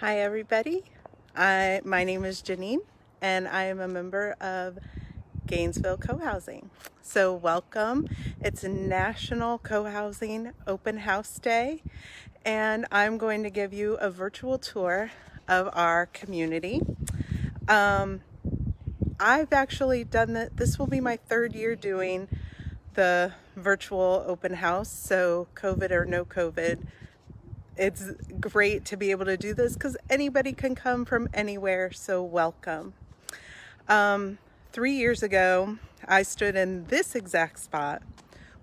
Hi everybody, my name is Janine and I am a member of Gainesville Cohousing. So welcome, it's National Cohousing Open House Day and I'm going to give you a virtual tour of our community. I've actually done this will be my third year doing the virtual open house, so COVID or no COVID, it's great to be able to do this because anybody can come from anywhere, so welcome. 3 years ago, I stood in this exact spot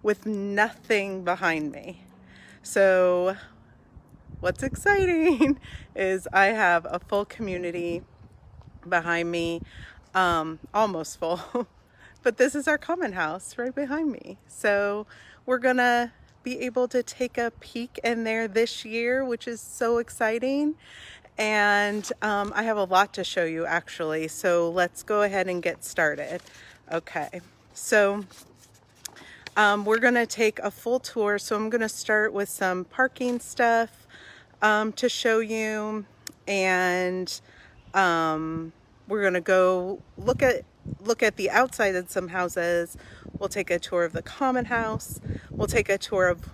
with nothing behind me. So what's exciting is I have a full community behind me, almost full, but this is our common house right behind me. So we're gonna be able to take a peek in there this year, which is so exciting. And I have a lot to show you actually, so let's go ahead and get started. Okay, so we're gonna take a full tour. So I'm gonna start with some parking stuff to show you, and we're gonna go look at the outside of some houses. We'll take a tour of the common house. We'll take a tour of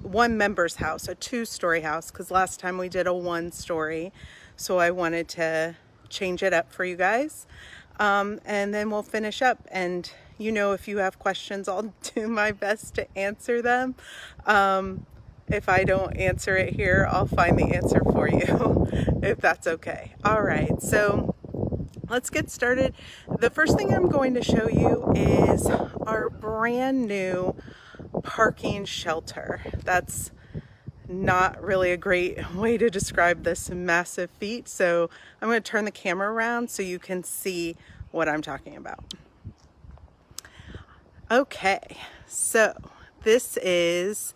one member's house, a 2-story house, because last time we did a 1-story, so I wanted to change it up for you guys. And then we'll finish up, and if you have questions, I'll do my best to answer them. If I don't answer it here, I'll find the answer for you if that's okay. All right, so let's get started. The first thing I'm going to show you is our brand new parking shelter. That's not really a great way to describe this massive feat, so I'm going to turn the camera around so you can see what I'm talking about. Okay, so this is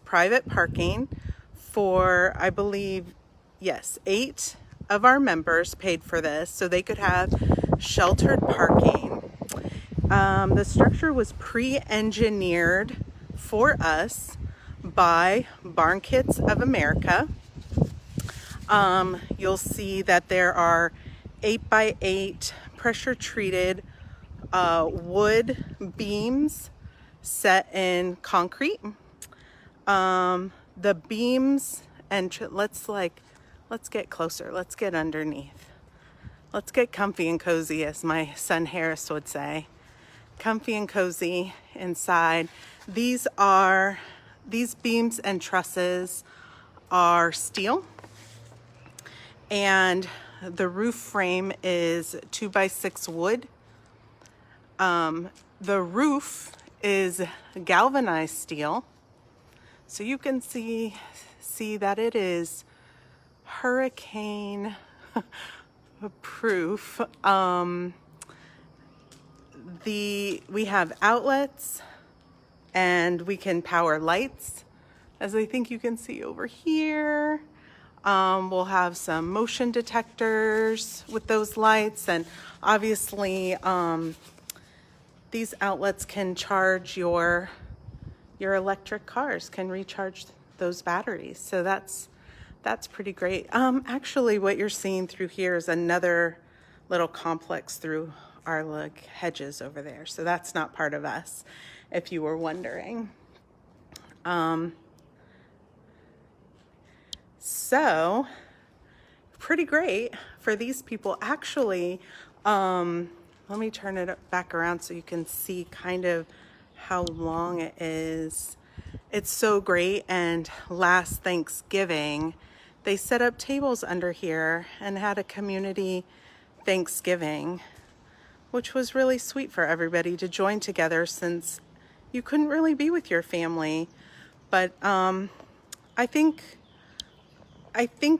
private parking for, I believe, yes, 8 of our members paid for this so they could have sheltered parking. The structure was pre-engineered for us by Barn Kits of America. You'll see that there are 8x8 pressure treated wood beams set in concrete. The beams, and let's get closer. Let's get underneath. Let's get comfy and cozy, as my son Harris would say. Comfy and cozy inside. These beams and trusses are steel, and the roof frame is 2x6 wood. The roof is galvanized steel, so you can see that it is hurricane proof. We have outlets, and we can power lights, as I think you can see over here. We'll have some motion detectors with those lights, and obviously these outlets can charge your electric cars, can recharge those batteries, so that's pretty great. Actually, what you're seeing through here is another little complex through our hedges over there, so that's not part of us, if you were wondering. So pretty great for these people. Actually, let me turn it back around so you can see kind of how long it is. It's so great, and last Thanksgiving they set up tables under here and had a community Thanksgiving, which was really sweet for everybody to join together since you couldn't really be with your family. But I think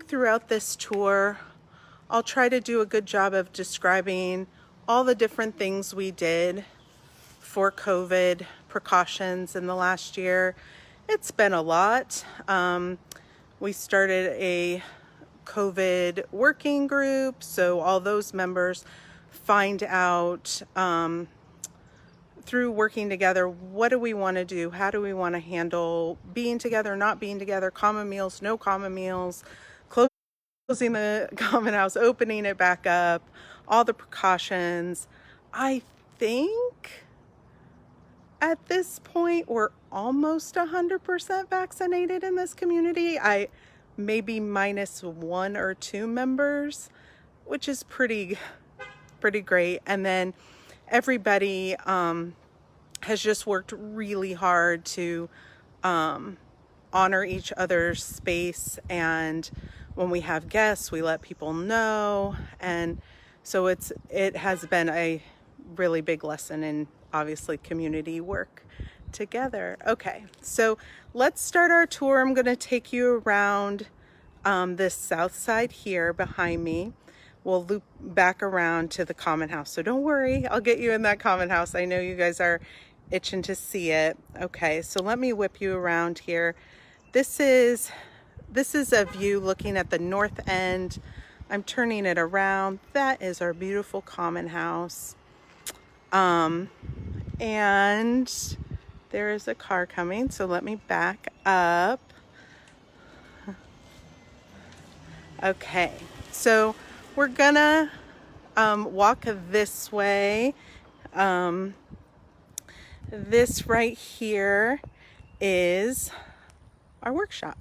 throughout this tour, I'll try to do a good job of describing all the different things we did for COVID precautions in the last year. It's been a lot. We started a COVID working group, so all those members find out through working together, what do we want to do? How do we want to handle being together, not being together, common meals, no common meals, closing the common house, opening it back up, all the precautions. I think at this point we're almost 100% vaccinated in this community. I maybe minus 1 or 2 members, which is pretty great. And then everybody has just worked really hard to honor each other's space, and when we have guests we let people know, and so it has been a really big lesson in obviously community work together. Okay, so let's start our tour. I'm going to take you around this south side here behind me. We'll loop back around to the common house, so don't worry, I'll get you in that common house. I know you guys are itching to see it. Okay, so let me whip you around here. This is a view looking at the north end. I'm turning it around. That is our beautiful common house. And there is a car coming, so let me back up. Okay, so we're gonna walk this way. This right here is our workshop.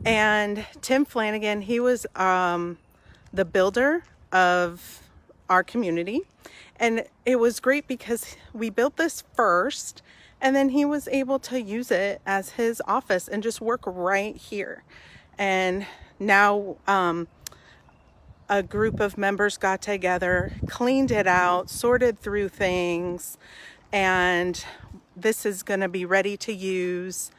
And Tim Flanagan, he was the builder of our community. And it was great because we built this first, and then he was able to use it as his office and just work right here. And now a group of members got together, cleaned it out, sorted through things, and this is going to be ready to use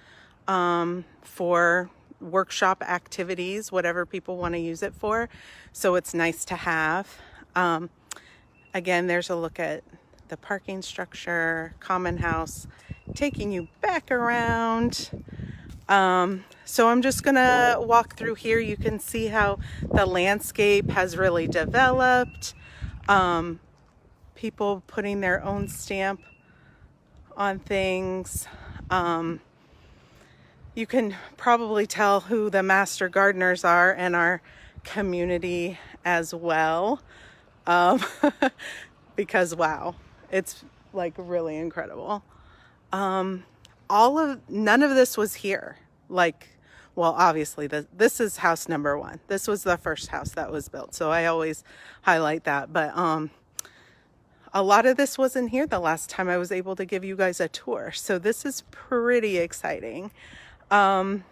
for workshop activities, whatever people want to use it for. So it's nice to have. Again, there's a look at the parking structure, common house, taking you back around. So I'm just gonna walk through here. You can see how the landscape has really developed. People putting their own stamp on things. You can probably tell who the master gardeners are in our community as well. Because wow, it's like really incredible. None of this was here. Like, well, obviously this is house number 1. This was the first house that was built. So I always highlight that. But a lot of this wasn't here the last time I was able to give you guys a tour. So this is pretty exciting. There's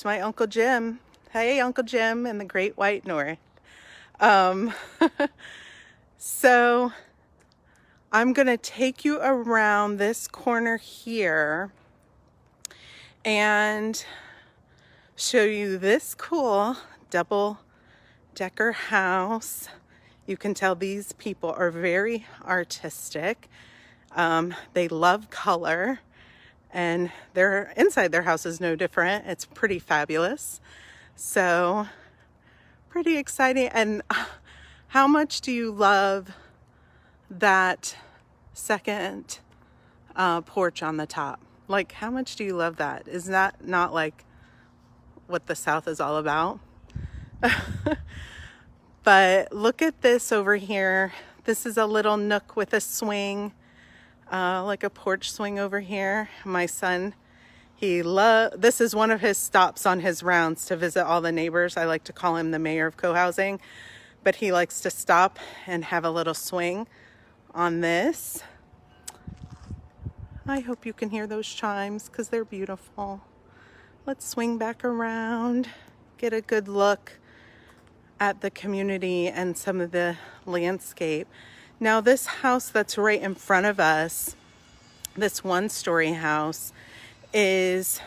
my Uncle Jim. Hey, Uncle Jim in the Great White North. So I'm going to take you around this corner here and show you this cool double-decker house. You can tell these people are very artistic. They love color, and inside their house is no different. It's pretty fabulous. So pretty exciting. And how much do you love that second porch on the top? Like, how much do you love that? Is that not like what the South is all about? But look at this over here. This is a little nook with a swing, like a porch swing over here. My son, this is one of his stops on his rounds to visit all the neighbors. I like to call him the mayor of cohousing, but he likes to stop and have a little swing on this. I hope you can hear those chimes because they're beautiful. Let's swing back around, get a good look at the community and some of the landscape. Now this house that's right in front of us, this 1-story house, is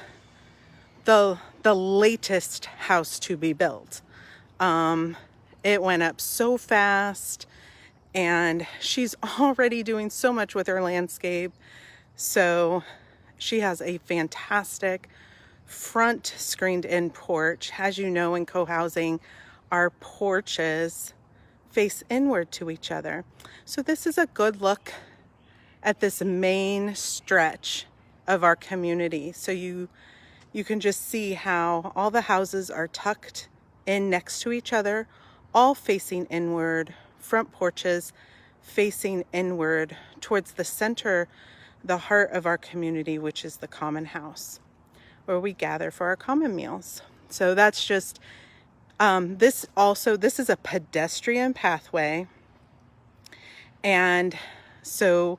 the latest house to be built. It went up so fast, and she's already doing so much with her landscape. So she has a fantastic front screened in porch. As you know, in cohousing, our porches face inward to each other. So this is a good look at this main stretch of our community. So you can just see how all the houses are tucked in next to each other, all facing inward, front porches facing inward towards the center, the heart of our community, which is the common house, where we gather for our common meals. So that's just, this is a pedestrian pathway. And so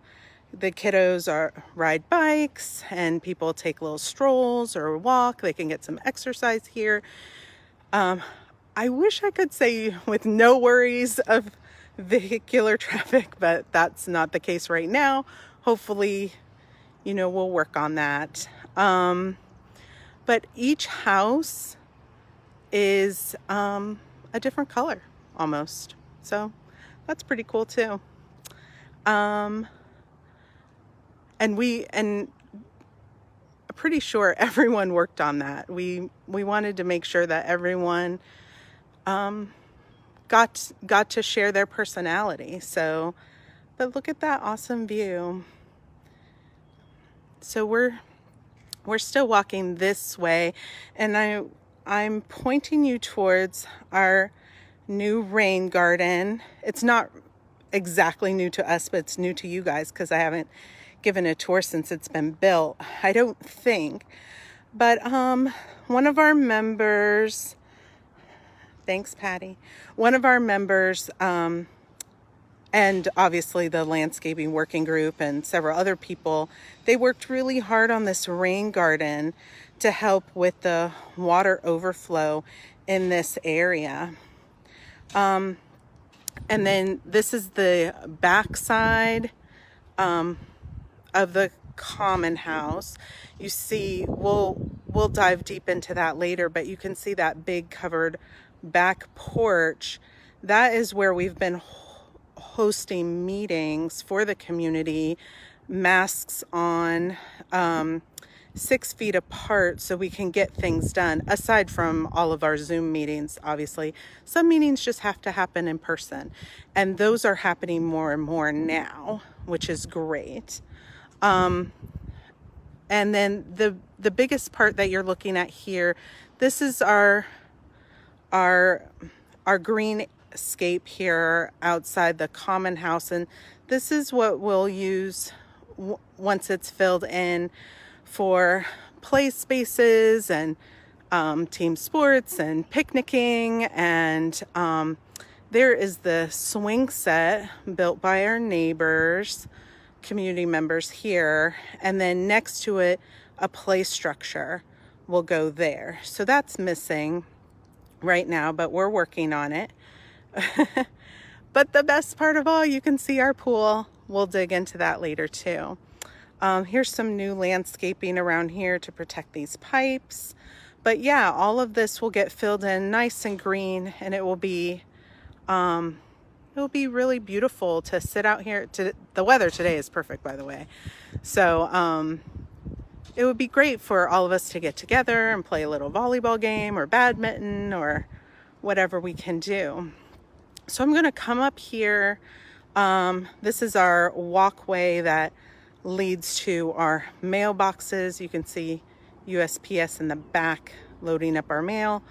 the kiddos ride bikes, and people take little strolls or walk. They can get some exercise here. I wish I could say with no worries of vehicular traffic, but that's not the case right now. Hopefully, we'll work on that. But each house is a different color almost. So that's pretty cool too. And I'm pretty sure everyone worked on that. We wanted to make sure that everyone got to share their personality. So, but look at that awesome view. So we're still walking this way, and I'm pointing you towards our new rain garden. It's not exactly new to us, but it's new to you guys because I haven't given a tour since it's been built, I don't think. But one of our members, thanks Patty, one of our members, and obviously the landscaping working group and several other people, they worked really hard on this rain garden to help with the water overflow in this area. And then this is the backside of the common house. You see, we'll dive deep into that later, but you can see that big covered back porch. That is where we've been hosting meetings for the community, masks on, 6 feet apart, so we can get things done. Aside from all of our Zoom meetings, obviously, some meetings just have to happen in person, and those are happening more and more now, which is great. And then the biggest part that you're looking at here, this is our greenscape here outside the common house, and this is what we'll use once it's filled in for play spaces and team sports and picnicking. And there is the swing set built by our neighbors, community members here, and then next to it a play structure will go there. So that's missing right now, but we're working on it. But the best part of all, you can see our pool. We'll dig into that later too. Here's some new landscaping around here to protect these pipes. But yeah, all of this will get filled in nice and green, and it will be really beautiful to sit out here. The weather today is perfect, by the way. So it would be great for all of us to get together and play a little volleyball game or badminton or whatever we can do. So I'm going to come up here. This is our walkway that leads to our mailboxes. You can see USPS in the back loading up our mail.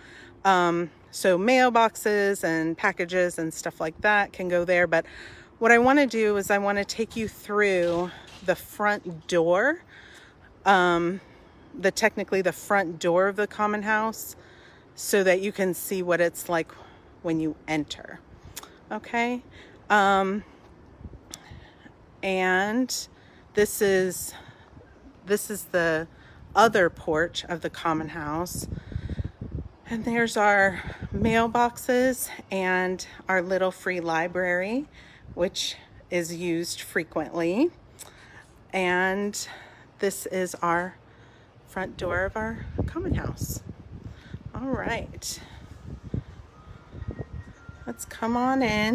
So mailboxes and packages and stuff like that can go there. But what I want to do is I want to take you through the front door, technically the front door of the common house, so that you can see what it's like when you enter. Okay. And this is the other porch of the common house. And there's our mailboxes and our little free library, which is used frequently. And this is our front door of our common house. All right. Let's come on in.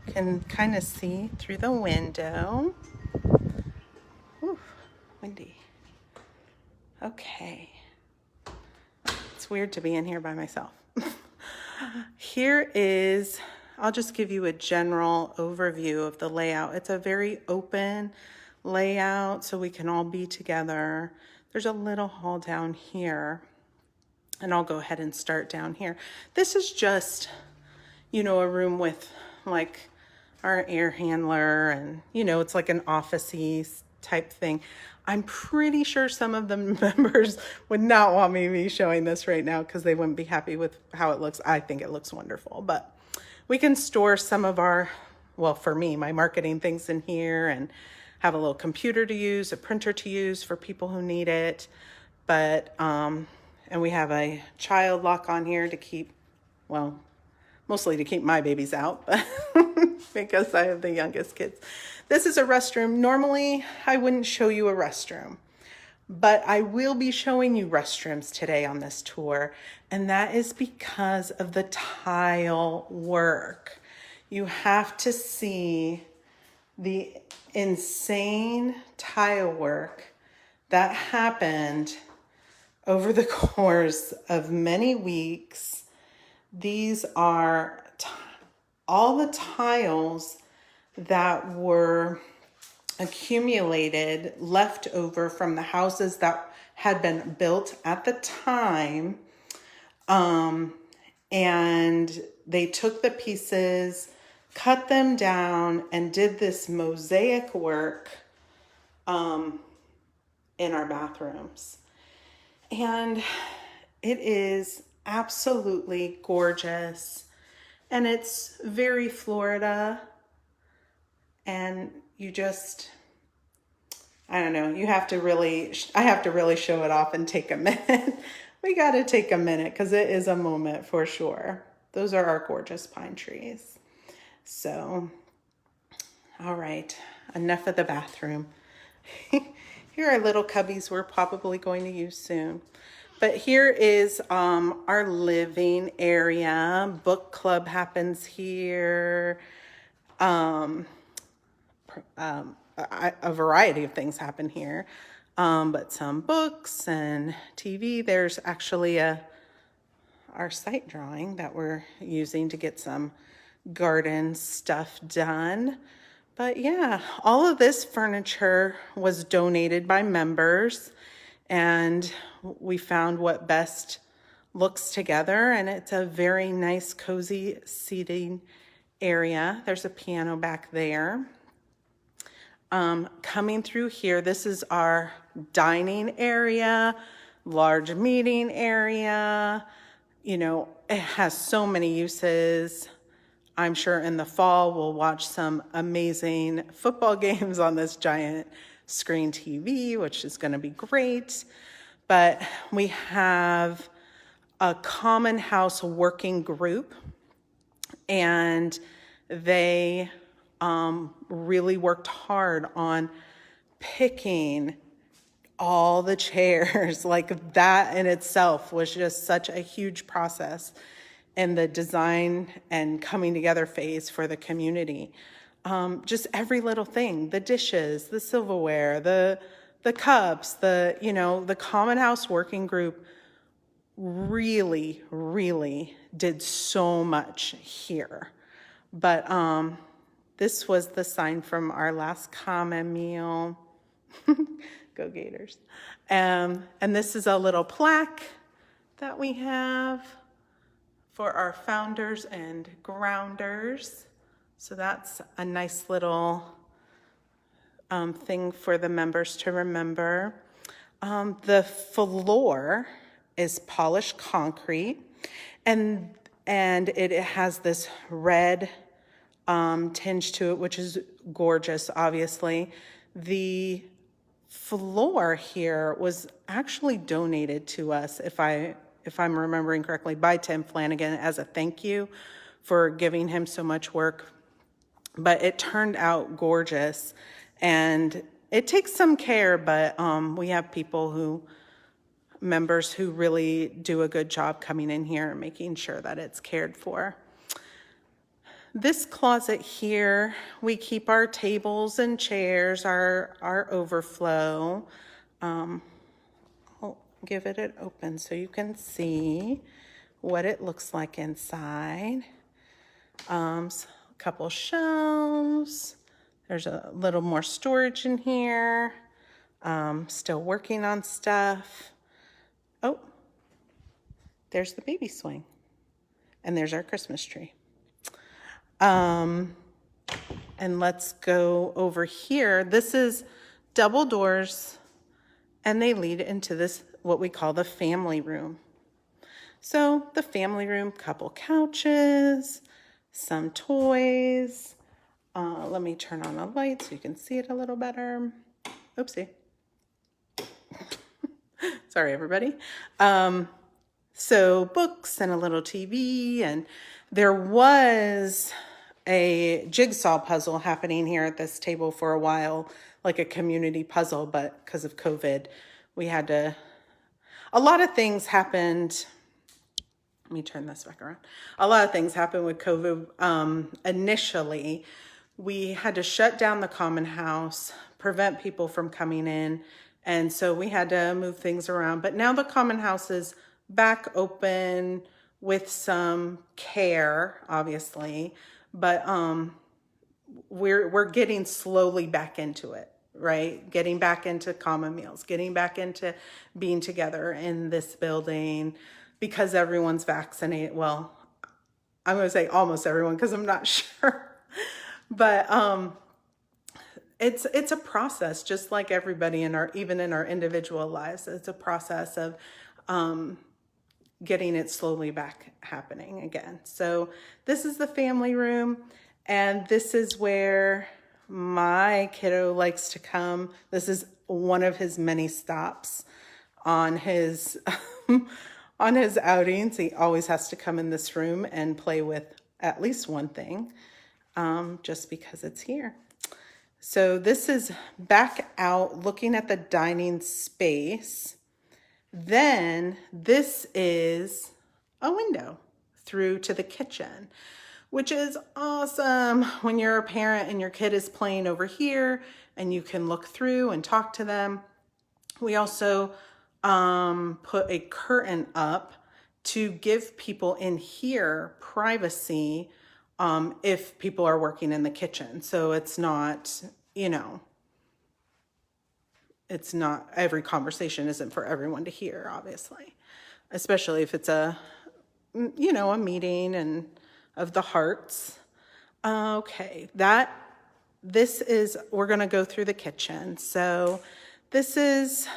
You can kind of see through the window. Ooh, windy. Okay. It's weird to be in here by myself. Here is I'll just give you a general overview of the layout. It's a very open layout, so we can all be together. There's a little hall down here, and I'll go ahead and start down here. This is just, you know, a room with like our air handler, and you know, it's like an office-y type thing. I'm pretty sure some of the members would not want me to be showing this right now because they wouldn't be happy with how it looks. I think it looks wonderful, but we can store some of our, well, for me, my marketing things in here, and have a little computer to use, a printer to use for people who need it. But, and we have a child lock on here to keep, well, mostly to keep my babies out, because I have the youngest kids. This is a restroom. Normally, I wouldn't show you a restroom, but I will be showing you restrooms today on this tour, and that is because of the tile work. You have to see the insane tile work that happened over the course of many weeks. These are all the tiles that were accumulated, left over from the houses that had been built at the time. And they took the pieces, cut them down, and did this mosaic work in our bathrooms. And it is absolutely gorgeous. And it's very Florida. And you just, I don't know, you have to really, I have to really show it off and take a minute. We got to take a minute because it is a moment for sure. Those are our gorgeous pine trees. So, all right, enough of the bathroom. Here are little cubbies we're probably going to use soon. But here is our living area. Book club happens here. A variety of things happen here. But some books and TV. There's actually our site drawing that we're using to get some garden stuff done. But yeah, all of this furniture was donated by members, and we found what best looks together, and it's a very nice, cozy seating area. There's a piano back there. Coming through here, this is our dining area, large meeting area. You know, it has so many uses. I'm sure in the fall we'll watch some amazing football games on this giant screen TV, which is going to be great. But we have a common house working group, and they really worked hard on picking all the chairs. Like, that in itself was just such a huge process in the design and coming together phase for the community. Just every little thing, the dishes, the silverware, the cups, the Common House Working Group really, really did so much here. But this was the sign from our last common meal. Go Gators. And this is a little plaque that we have for our founders and grounders. So that's a nice little thing for the members to remember. The floor is polished concrete, and it has this red tinge to it, which is gorgeous, obviously. The floor here was actually donated to us, if I'm remembering correctly, by Tim Flanagan as a thank you for giving him so much work. But it turned out gorgeous, and it takes some care, but we have members who really do a good job coming in here and making sure that it's cared for. This closet here, we keep our tables and chairs, our overflow. I'll give it an open so you can see what it looks like inside. A couple shelves. There's a little more storage in here. Still working on stuff. Oh, there's the baby swing. And there's our Christmas tree. And let's go over here. This is double doors, and they lead into this, what we call the family room. So the family room, couple couches, some toys. Let me turn on a light so you can see it a little better. Oopsie. Sorry, everybody. So books and a little TV, and there was a jigsaw puzzle happening here at this table for a while, like a community puzzle, but because of COVID, we had to, a lot of things happened. Let me turn this back around. A lot of things happened with COVID. Initially, we had to shut down the common house, prevent people from coming in, and so we had to move things around. But now the common house is back open with some care, obviously, but we're getting slowly back into it, right? Getting back into common meals, getting back into being together in this building because everyone's vaccinated. Well, I'm going to say almost everyone because I'm not sure, but it's a process, just like everybody in our, even in our individual lives. It's a process of getting it slowly back happening again. So this is the family room, and this is where my kiddo likes to come. This is one of his many stops on his on his outings. He always has to come in this room and play with at least one thing, just because it's here. So this is back out looking at the dining space. Then this is a window through to the kitchen, which is awesome when you're a parent and your kid is playing over here and you can look through and talk to them. We also put a curtain up to give people in here privacy if people are working in the kitchen. So it's not, you know, it's not, every conversation isn't for everyone to hear, obviously, especially if it's a, you know, a meeting and of the hearts. Okay, this is, we're going to go through the kitchen. So this is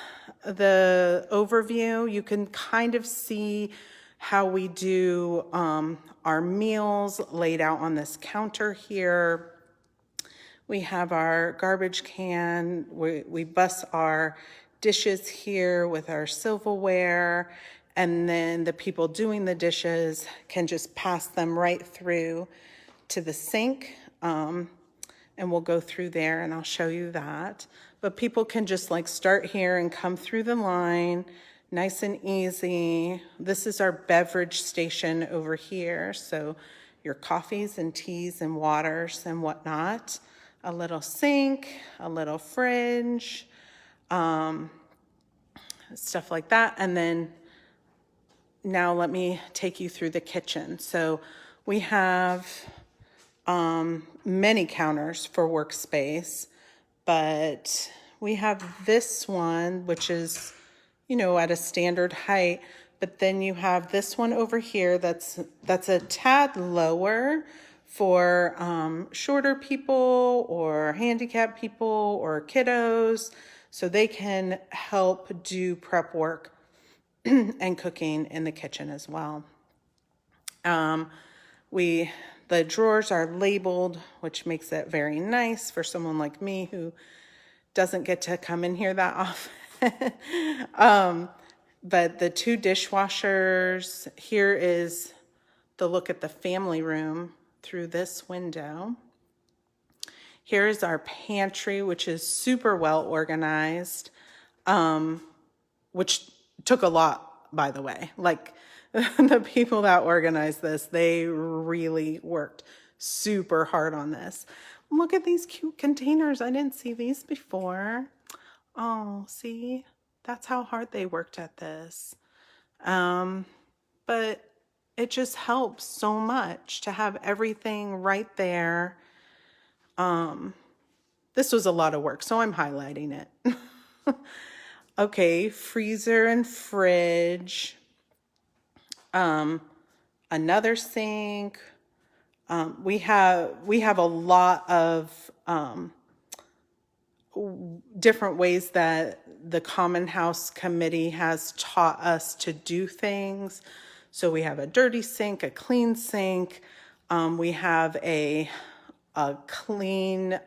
the overview. You can kind of see how we do our meals laid out on this counter here. We have our garbage can. We bus our dishes here with our silverware, and then the people doing the dishes can just pass them right through to the sink, and we'll go through there and I'll show you that. But people can just like start here and come through the line, nice and easy. This is our beverage station over here, so your coffees and teas and waters and whatnot. A little sink, a little fridge, stuff like that. And then now let me take you through the kitchen. So we have many counters for workspace, but we have this one, which is, you know, at a standard height, but then you have this one over here that's a tad lower for shorter people or handicapped people or kiddos, so they can help do prep work and cooking in the kitchen as well. The drawers are labeled, which makes it very nice for someone like me who doesn't get to come in here that often. But the two dishwashers, here is the look at the family room through this window. Here is our pantry, which is super well organized, which took a lot, by the way. Like the people that organized this, they really worked super hard on this. Look at these cute containers. I didn't see these before. Oh, see, that's how hard they worked at this. But it just helps so much to have everything right there. This was a lot of work, so I'm highlighting it. Okay, freezer and fridge, another sink. We have a lot of different ways that the Common House Committee has taught us to do things. So we have a dirty sink, a clean sink. We have a clean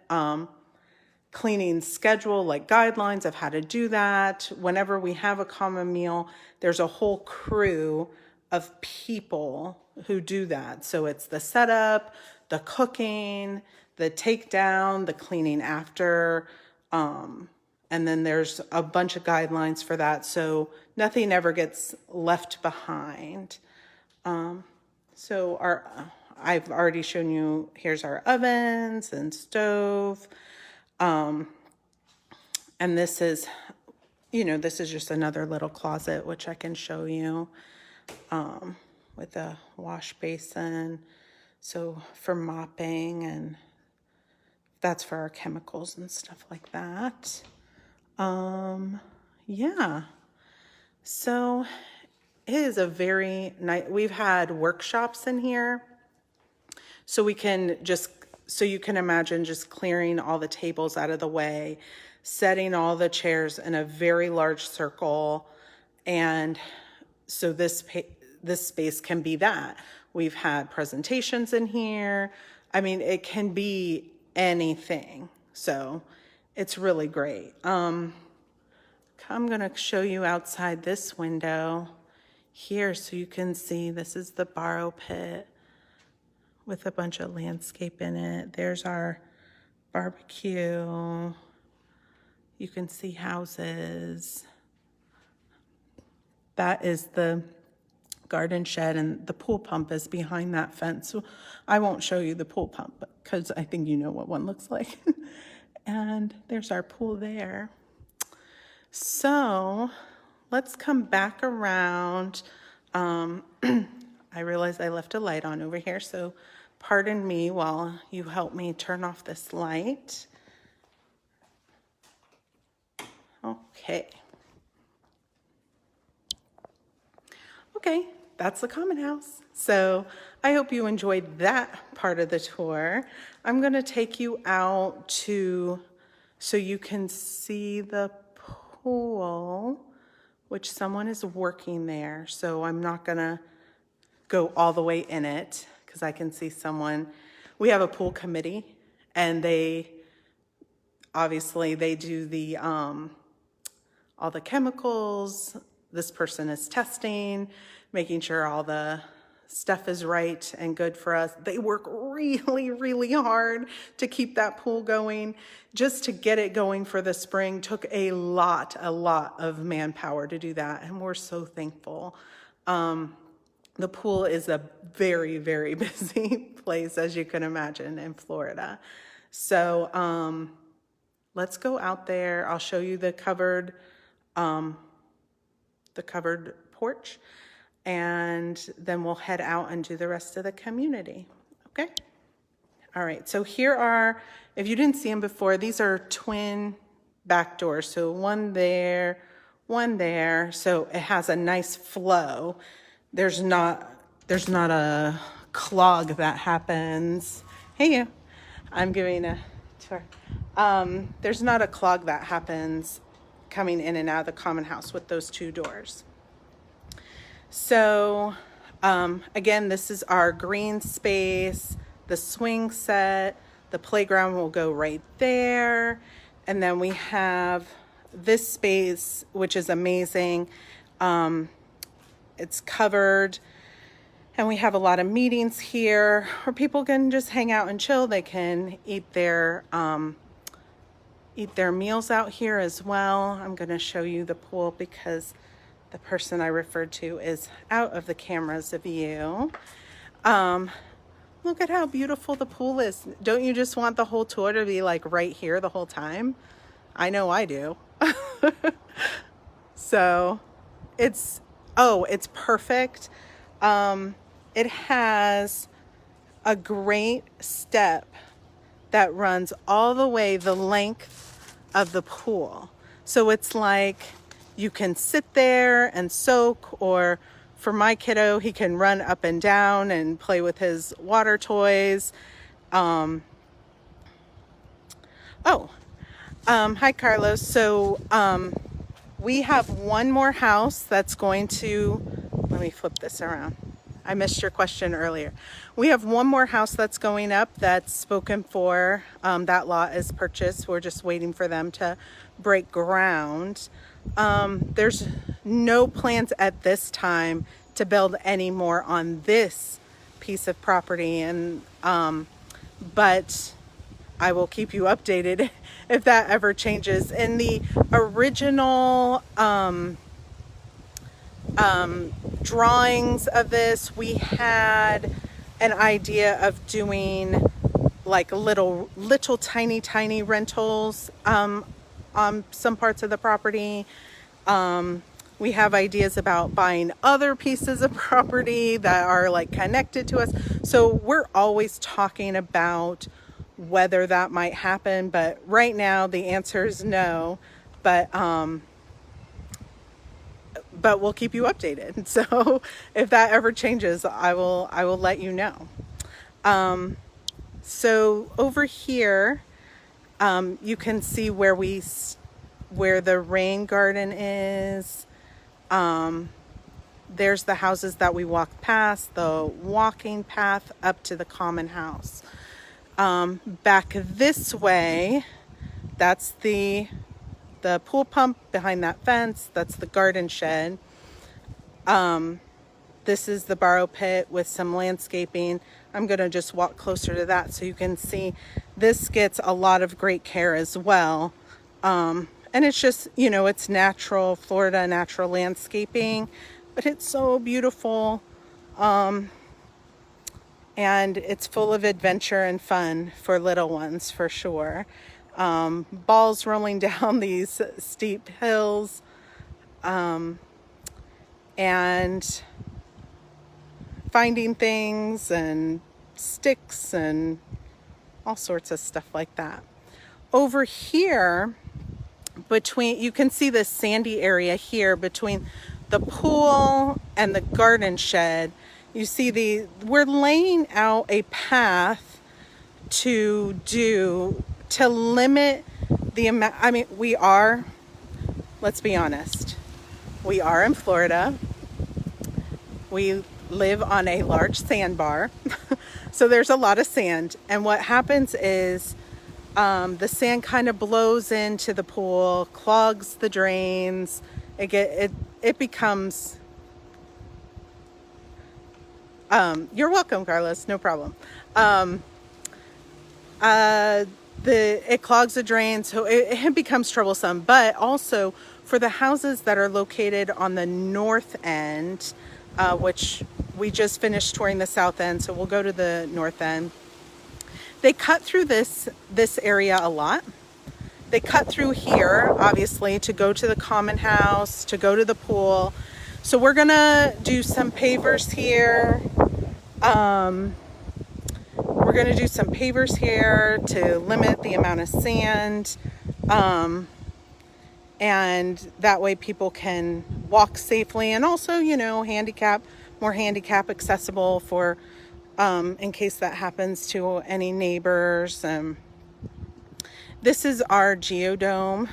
cleaning schedule, like guidelines of how to do that. Whenever we have a common meal, there's a whole crew of people who do that. So it's the setup, the cooking, the takedown, the cleaning after, and then there's a bunch of guidelines for that. So nothing ever gets left behind. I've already shown you, here's our ovens and stove. And this is, this is just another little closet, which I can show you, with a wash basin. So for mopping, and that's for our chemicals and stuff like that. Yeah. So it is a very nice, we've had workshops in here. So you can imagine just clearing all the tables out of the way, setting all the chairs in a very large circle. And so this space can be that. We've had presentations in here. I mean, it can be anything. So it's really great. I'm going to show you outside this window here so you can see this is the borrow pit with a bunch of landscape in it. There's our barbecue. You can see houses. That is the garden shed, and the pool pump is behind that fence. So I won't show you the pool pump because I think you know what one looks like. And there's our pool there. So let's come back around. I realize I left a light on over here, so pardon me while you help me turn off this light. Okay. Okay, that's the Common House. So I hope you enjoyed that part of the tour. I'm going to take you out so you can see the pool, which someone is working there. So I'm not going to go all the way in it because I can see someone. We have a pool committee, and they do the all the chemicals. This person is testing, making sure all the stuff is right and good for us. They work really, really hard to keep that pool going. Just to get it going for the spring took a lot of manpower to do that, and we're so thankful. The pool is a very, very busy place, as you can imagine, in Florida. So let's go out there. I'll show you the covered porch, and then we'll head out and do the rest of the community. Okay? All right, so here are, if you didn't see them before, these are twin back doors. So one there, so it has a nice flow. There's not a clog that happens. Hey, you. I'm giving a tour. There's not a clog that happens coming in and out of the Common House with those two doors. So again, this is our green space, the swing set, the playground will go right there. And then we have this space, which is amazing. It's covered, and we have a lot of meetings here where people can just hang out and chill. They can eat their meals out here as well. I'm going to show you the pool because the person I referred to is out of the camera's view. Look at how beautiful the pool is. Don't you just want the whole tour to be like right here the whole time? I know I do. So it's perfect. it has a great step that runs all the way the length of the pool. So it's like you can sit there and soak, or for my kiddo, he can run up and down and play with his water toys. Hi Carlos. So we have one more house that's going to, let me flip this around. I missed your question earlier. We have one more house that's going up that's spoken for. That lot is purchased. We're just waiting for them to break ground. There's no plans at this time to build any more on this piece of property, and but I will keep you updated if that ever changes. In the original drawings of this, we had an idea of doing like little tiny rentals on some parts of the property. We have ideas about buying other pieces of property that are like connected to us. So we're always talking about whether that might happen, but right now the answer is no. But we'll keep you updated. So if that ever changes, I will let you know. So over here, you can see where the rain garden is. There's the houses that we walked past, the walking path up to the common house. Back this way, that's the pool pump behind that fence. That's the garden shed. This is the borrow pit with some landscaping. I'm going to just walk closer to that so you can see this gets a lot of great care as well. And it's just, it's natural, Florida natural landscaping, but it's so beautiful. And it's full of adventure and fun for little ones, for sure. Balls rolling down these steep hills, and finding things and sticks and all sorts of stuff like that. Over here, you can see this sandy area here between the pool and the garden shed. You see we're laying out a path to limit the amount. I mean, let's be honest, we are in Florida. We live on a large sandbar. So there's a lot of sand. And what happens is the sand kind of blows into the pool, clogs the drains. It becomes, you're welcome, Carlos, no problem. It clogs the drain, so it becomes troublesome. But also for the houses that are located on the north end, which we just finished touring the south end, so we'll go to the north end. They cut through this area a lot. They cut through here, obviously, to go to the common house, to go to the pool. So we're gonna do some pavers here. We're gonna do some pavers here to limit the amount of sand. And that way people can walk safely, and also, more handicap accessible for, in case that happens to any neighbors. This is our geodome.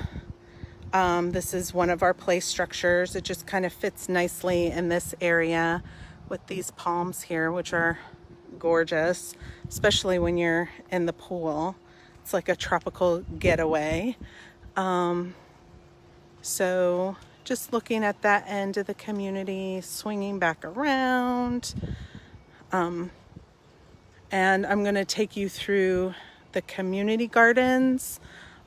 This is one of our play structures. It just kind of fits nicely in this area with these palms here, which are gorgeous, especially when you're in the pool. It's like a tropical getaway. So just looking at that end of the community, swinging back around. And I'm going to take you through the community gardens,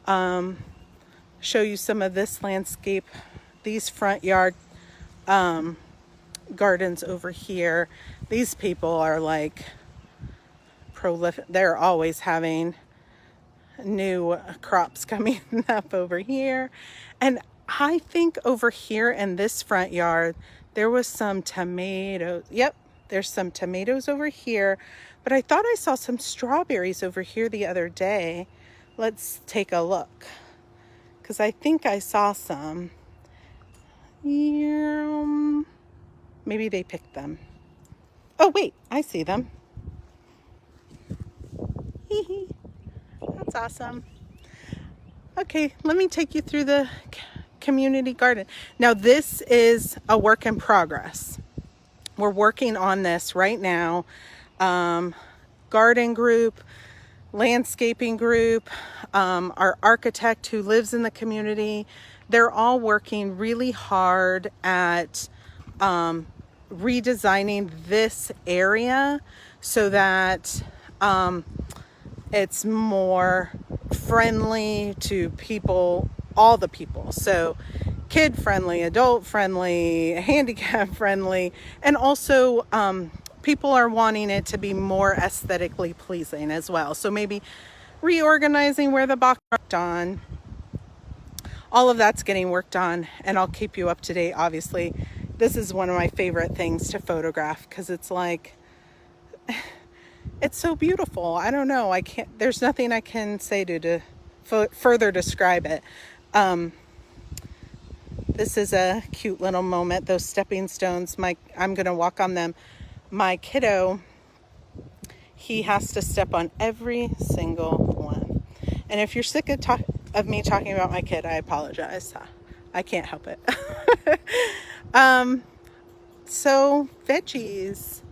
show you some of this landscape, these front yard gardens over here. These people are like prolific. They're always having new crops coming up over here. And I think over here in this front yard, there was some tomatoes. Yep, There's some tomatoes over here, but I thought I saw some strawberries over here the other day. Let's take a look, because I think I saw some. Yeah, maybe they picked them. Oh wait, I see them. That's awesome. Okay, let me take you through the community garden. Now this is a work in progress. We're working on this right now. Garden group, landscaping group, our architect who lives in the community, they're all working really hard at redesigning this area so that it's more friendly to people, all the people. So kid friendly, adult friendly, handicap friendly, and also people are wanting it to be more aesthetically pleasing as well. So maybe reorganizing where the box is on. All of that's getting worked on, and I'll keep you up to date. Obviously, this is one of my favorite things to photograph because it's like, it's so beautiful. I don't know. There's nothing I can say to further describe it. This is a cute little moment. Those stepping stones, I'm going to walk on them. My kiddo, he has to step on every single one. And if you're sick of me talking about my kid, I apologize. I can't help it. So veggies.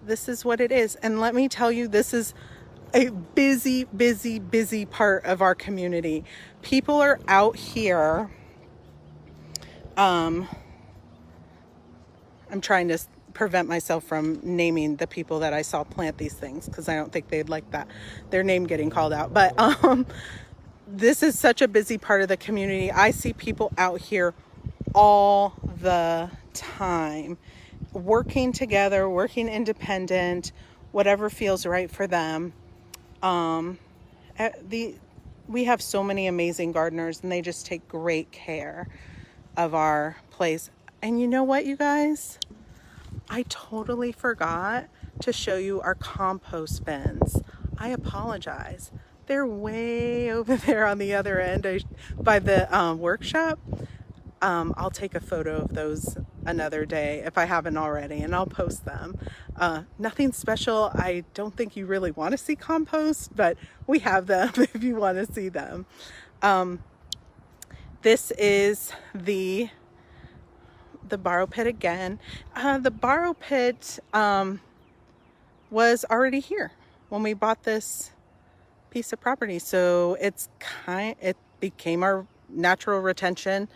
This is what it is. And let me tell you, this is a busy, busy, busy part of our community. People are out here. I'm trying to prevent myself from naming the people that I saw plant these things because I don't think they'd like that, their name getting called out. But this is such a busy part of the community. I see people out here all the time, working together, working independent, whatever feels right for them. We have so many amazing gardeners, and they just take great care of our place. And you know what, you guys? I totally forgot to show you our compost bins. I apologize. They're way over there on the other end by the workshop. I'll take a photo of those another day if I haven't already, and I'll post them. Nothing special. I don't think you really want to see compost, but we have them if you want to see them. This is the borrow pit again. The borrow pit was already here when we bought this piece of property, so it became our natural retention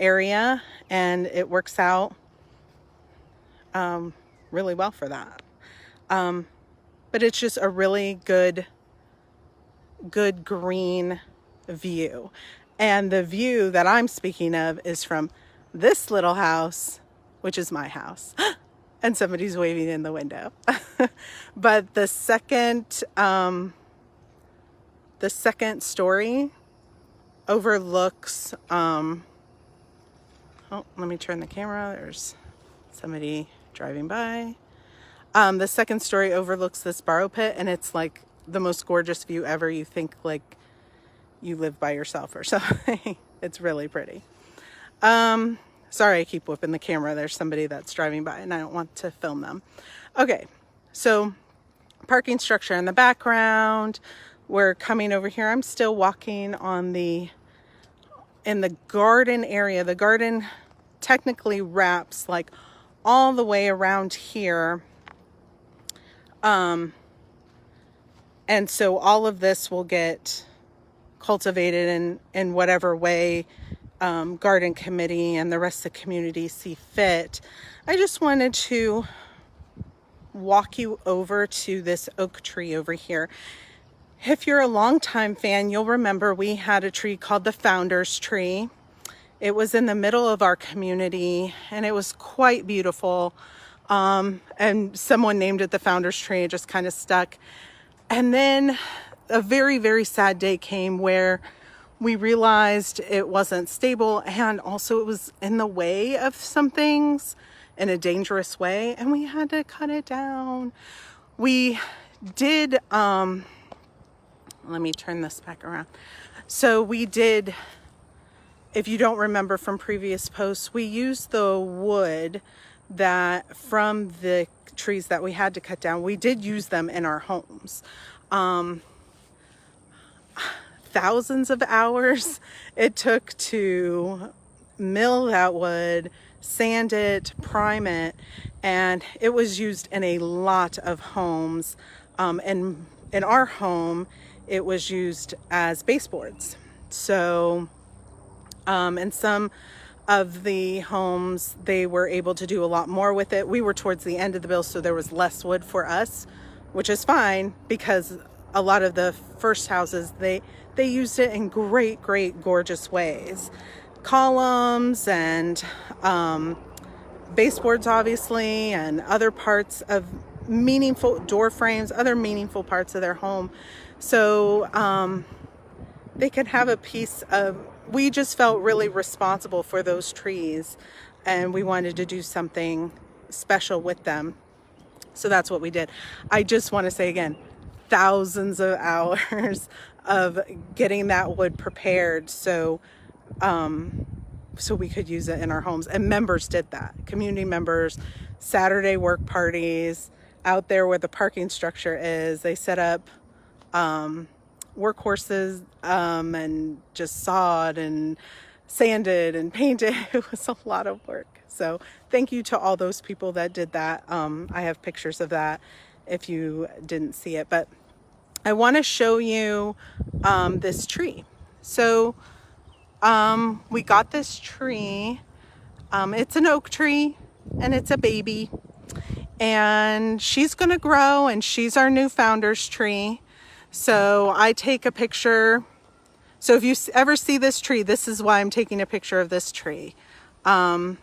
area, and it works out really well for that. But it's just a really good green view, and the view that I'm speaking of is from this little house, which is my house, and somebody's waving in the window. But the second story overlooks, oh, let me turn the camera. There's somebody driving by. The second story overlooks this borrow pit, and it's like the most gorgeous view ever. You think like you live by yourself or something. It's really pretty. Sorry, I keep whipping the camera. There's somebody that's driving by and I don't want to film them. Okay, so parking structure in the background. We're coming over here. I'm still walking in the garden area. The garden technically wraps like all the way around here. And so all of this will get cultivated in whatever way garden committee and the rest of the community see fit. I just wanted to walk you over to this oak tree over here. If you're a longtime fan, you'll remember we had a tree called the Founder's Tree. It was in the middle of our community, and it was quite beautiful. And someone named it the Founder's Tree. It just kind of stuck. And then a very, very sad day came where we realized it wasn't stable, and also it was in the way of some things. in a dangerous way, and we had to cut it down. We did, let me turn this back around. So we did, if you don't remember from previous posts, we used the wood that from the trees that we had to cut down. We did use them in our homes. Thousands of hours it took to mill that wood, sand it, prime it, and it was used in a lot of homes. And in our home, it was used as baseboards. So, in some of the homes, they were able to do a lot more with it. We were towards the end of the bill, so there was less wood for us, which is fine, because a lot of the first houses, they used it in great, gorgeous ways. Columns and baseboards, obviously, and other parts of meaningful door frames, other meaningful parts of their home. So they could have a piece of, we just felt really responsible for those trees, and we wanted to do something special with them. So that's what we did. I just want to say again, thousands of hours of getting that wood prepared so we could use it in our homes. And members did that. Community members, Saturday work parties, out there where the parking structure is, they set up workhorses and just sawed and sanded and painted. It was a lot of work. So thank you to all those people that did that. I have pictures of that if you didn't see it, but I want to show you this tree. So we got this tree. It's an oak tree and it's a baby, and she's going to grow, and she's our new founder's tree. So I take a picture. So if you ever see this tree, this is why I'm taking a picture of this tree. And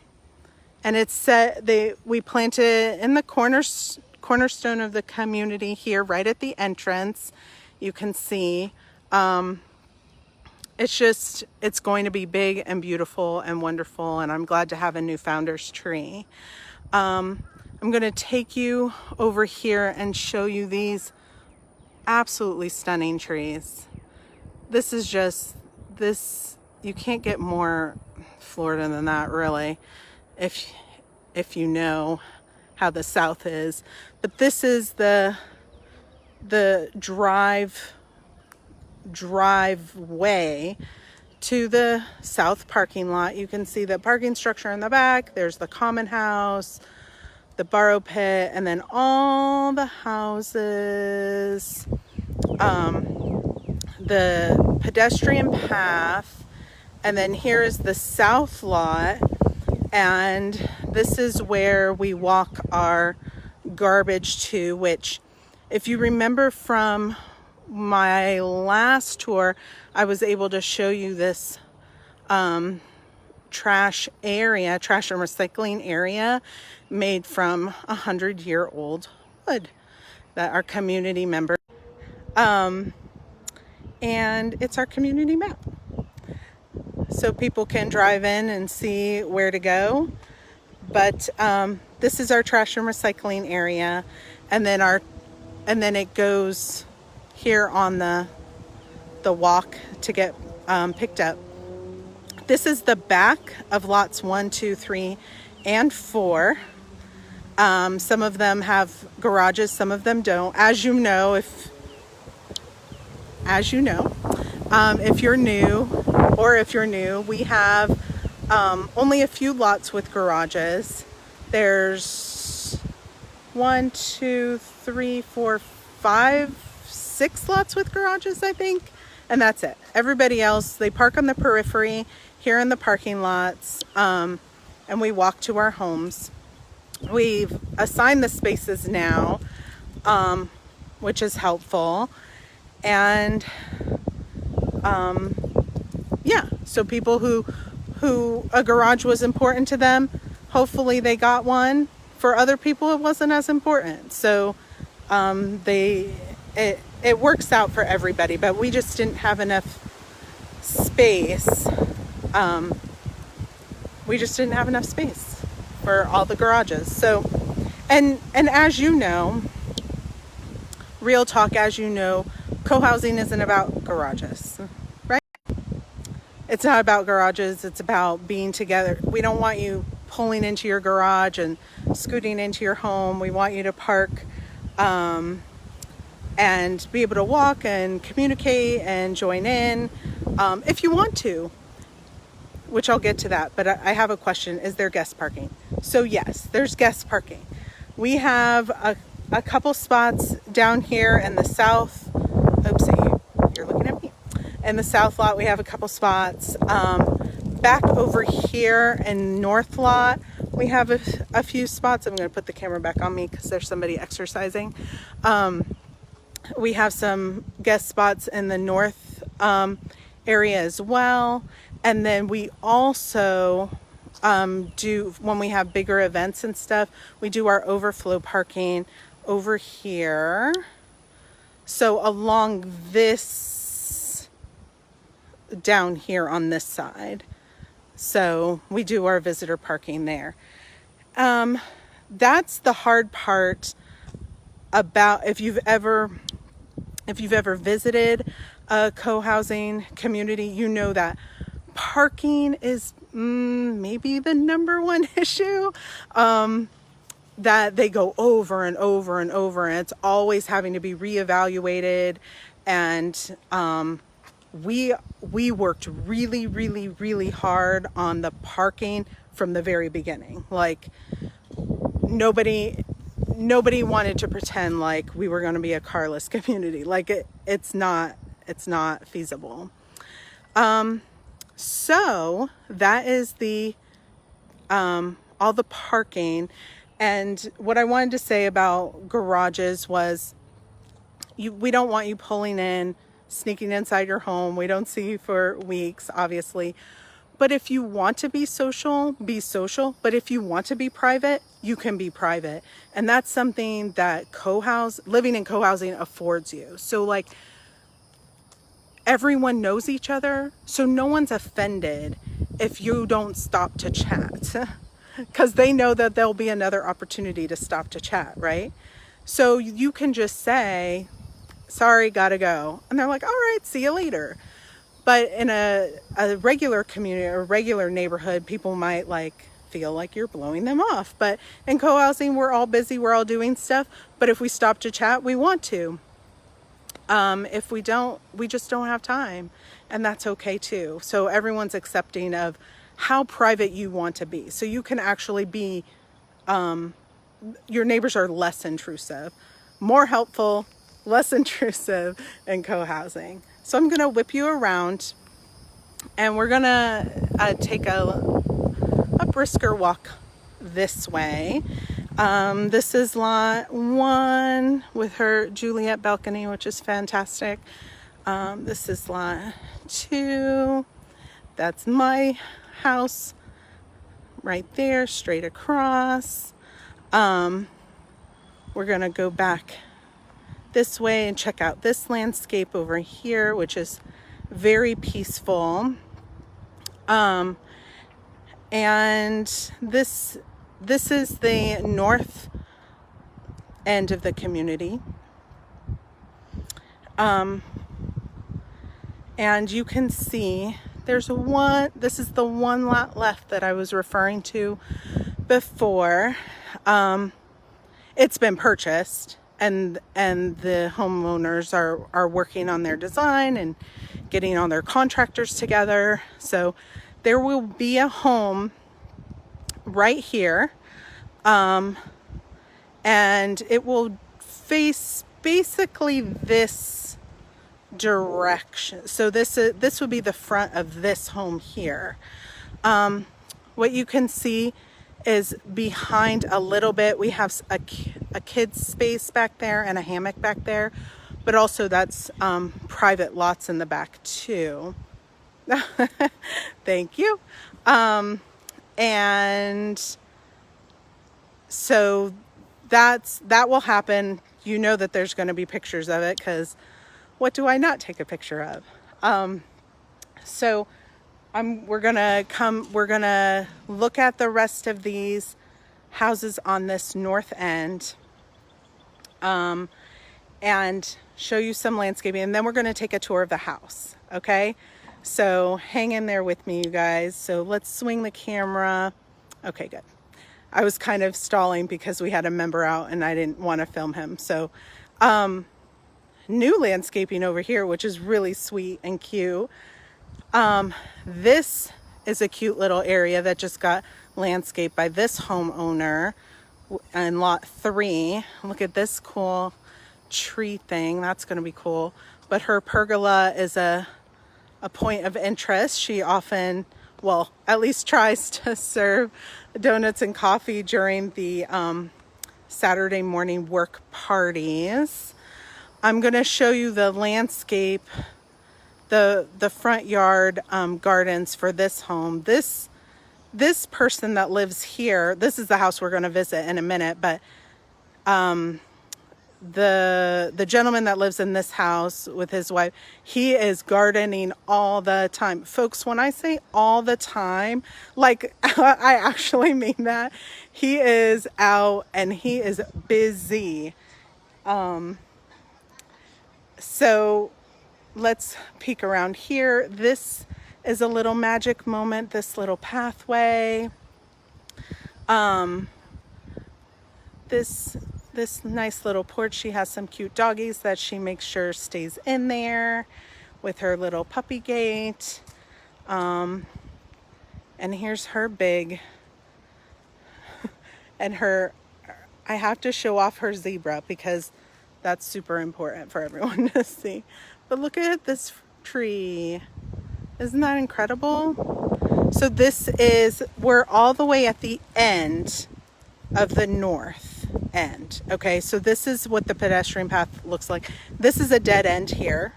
it's set, we planted it in the cornerstone of the community here, right at the entrance. You can see, it's going to be big and beautiful and wonderful, and I'm glad to have a new founder's tree. I'm going to take you over here and show you these absolutely stunning trees. This is just, you can't get more Florida than that, really, if you know how the South is. But this is the driveway to the south parking lot. You can see the parking structure in the back. There's the common house, the borrow pit, and then all the houses, the pedestrian path, and then here is the south lot, and this is where we walk our garbage to, which, if you remember from my last tour, I was able to show you this trash and recycling area made from 100-year-old wood that our community members, and it's our community map. So people can drive in and see where to go. But this is our trash and recycling area, and then it goes here on the walk to get picked up. This is the back of lots 1, 2, 3, and 4. Some of them have garages, some of them don't. As you know, if you're new, we have only a few lots with garages. There's 1, 2, 3, 4, 5, 6 lots with garages, I think, and that's it. Everybody else, they park on the periphery here in the parking lots, and we walk to our homes. We've assigned the spaces now, which is helpful, and so people who a garage was important to them, hopefully they got one. For other people, it wasn't as important. So it works out for everybody, but we just didn't have enough space. for all the garages. So, and as you know, real talk, as you know, co-housing isn't about garages, right? It's not about garages. It's about being together. We don't want you pulling into your garage and scooting into your home. We want you to park and be able to walk and communicate and join in if you want to, which I'll get to that. But I have a question. Is there guest parking? So yes, there's guest parking. We have a couple spots down here in the south. Oopsie, you're looking at me. In the south lot, we have a couple spots. Back over here in north lot, we have a few spots. I'm going to put the camera back on me because there's somebody exercising. We have some guest spots in the north area as well. And then we also do, when we have bigger events and stuff, we do our overflow parking over here. So along this, down here on this side. So we do our visitor parking there. That's the hard part about if you've ever visited a co-housing community, you know that parking is maybe the number one issue that they go over and over and over, and it's always having to be reevaluated. And we worked really hard on the parking from the very beginning. Like nobody wanted to pretend like we were going to be a carless community. Like it's not feasible. So that is the all the parking. And what I wanted to say about garages was we don't want you pulling in, sneaking inside your home. We don't see you for weeks, obviously. But if you want to be social, be social. But if you want to be private, you can be private. And that's something that living in co-housing affords you. So like everyone knows each other. So no one's offended if you don't stop to chat. Because they know that there'll be another opportunity to stop to chat, right? So you can just say, sorry, gotta go. And they're like, all right, see you later. But in a regular community or regular neighborhood, people might feel like you're blowing them off. But in co-housing, we're all busy, we're all doing stuff. But if we stop to chat, we want to. If we don't, we just don't have time. And that's okay too. So everyone's accepting of how private you want to be. So you can actually be, your neighbors are less intrusive, more helpful, less intrusive in co-housing. So I'm gonna whip you around and we're gonna take a brisker walk this way. This is lot 1 with her Juliet balcony, which is fantastic. This is lot 2. That's my house right there, straight across. We're gonna go back this way and check out this landscape over here, which is very peaceful. And this is the north end of the community. And you can see this is the one lot left that I was referring to before. It's been purchased and the homeowners are working on their design and getting all their contractors together. So there will be a home right here. And it will face basically this direction. So this would be the front of this home here. What you can see is behind a little bit, we have a kid's space back there and a hammock back there, but also that's private lots in the back too. Thank you. And so that will happen. You know that there's going to be pictures of it, because what do I not take a picture of? So we're gonna look at the rest of these houses on this north end, and show you some landscaping, and then we're going to take a tour of the house. Okay, so hang in there with me, you guys. So let's swing the camera. Okay, good. I was kind of stalling because we had a member out and I didn't want to film him. So new landscaping over here, which is really sweet and cute. This is a cute little area that just got landscaped by this homeowner in lot 3. Look at this cool tree thing. That's going to be cool. But her pergola is a point of interest. She often, well, at least tries to serve donuts and coffee during the Saturday morning work parties. I'm going to show you the landscape, the front yard gardens for this home. This person that lives here, this is the house we're going to visit in a minute, but the gentleman that lives in this house with his wife, he is gardening all the time. Folks, when I say all the time, like I actually mean that. He is out and he is busy. So let's peek around here. This is a little magic moment, this little pathway. This nice little porch. She has some cute doggies that she makes sure stays in there with her little puppy gate. And here's her big, and I have to show off her zebra because that's super important for everyone to see. But look at this tree. Isn't that incredible? So we're all the way at the end of the north end. Okay, so this is what the pedestrian path looks like. This is a dead end here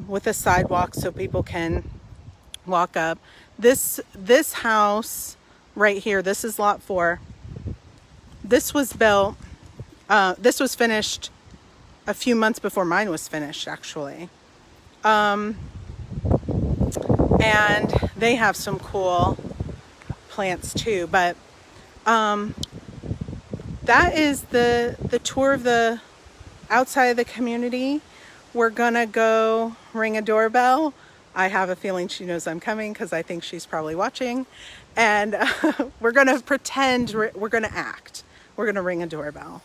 with a sidewalk so people can walk up. This house right here, this is lot 4. This was built, this was finished a few months before mine was finished, actually. And they have some cool plants too, but that is the tour of the outside of the community. We're gonna go ring a doorbell. I have a feeling she knows I'm coming because I think she's probably watching. And we're gonna pretend, we're gonna act. We're gonna ring a doorbell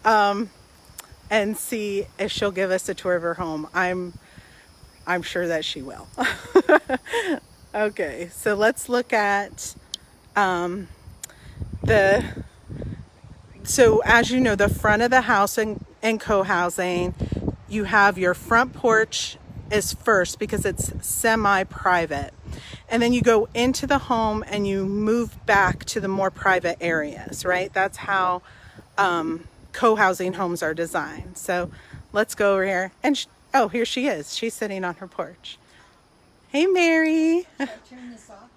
and see if she'll give us a tour of her home. I'm sure that she will. Okay, so let's look at so as you know, the front of the house in co-housing, you have your front porch is first because it's semi-private. And then you go into the home and you move back to the more private areas, right? That's how co-housing homes are designed. So let's go over here. And oh, here she is. She's sitting on her porch. Hey, Mary. Should I turn this off?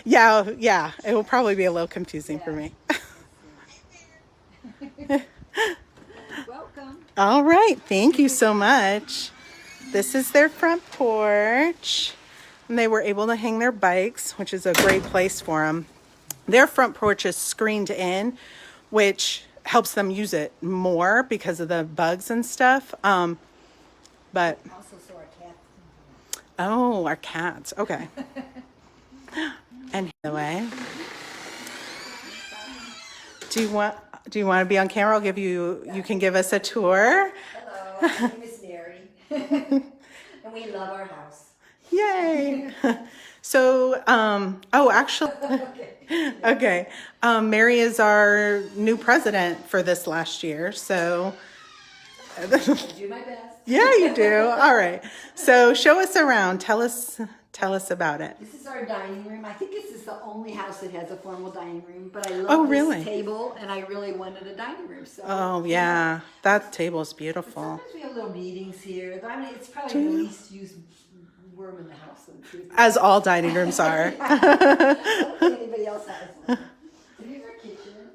Yeah. It will probably be a little confusing for me. Welcome. All right. Thank you so much. This is their front porch. And they were able to hang their bikes, which is a great place for them. Their front porch is screened in, which helps them use it more because of the bugs and stuff. But Also, so our cats. oh, our cats. Okay. And the way. Do you want to be on camera? I'll give you. You can give us a tour. Hello, my name is Mary, and we love our house. Yay! So, oh, actually, okay. Mary is our new president for this last year. So, I do my best. yeah, you do. All right. So, show us around. Tell us about it. This is our dining room. I think this is the only house that has a formal dining room, but I love this table, and I really wanted a dining room. So. Oh yeah, that table is beautiful. Sometimes we have little meetings here. I mean, it's probably the least used room in the house. As all dining rooms are. I don't think anybody else has one. Here's our kitchen.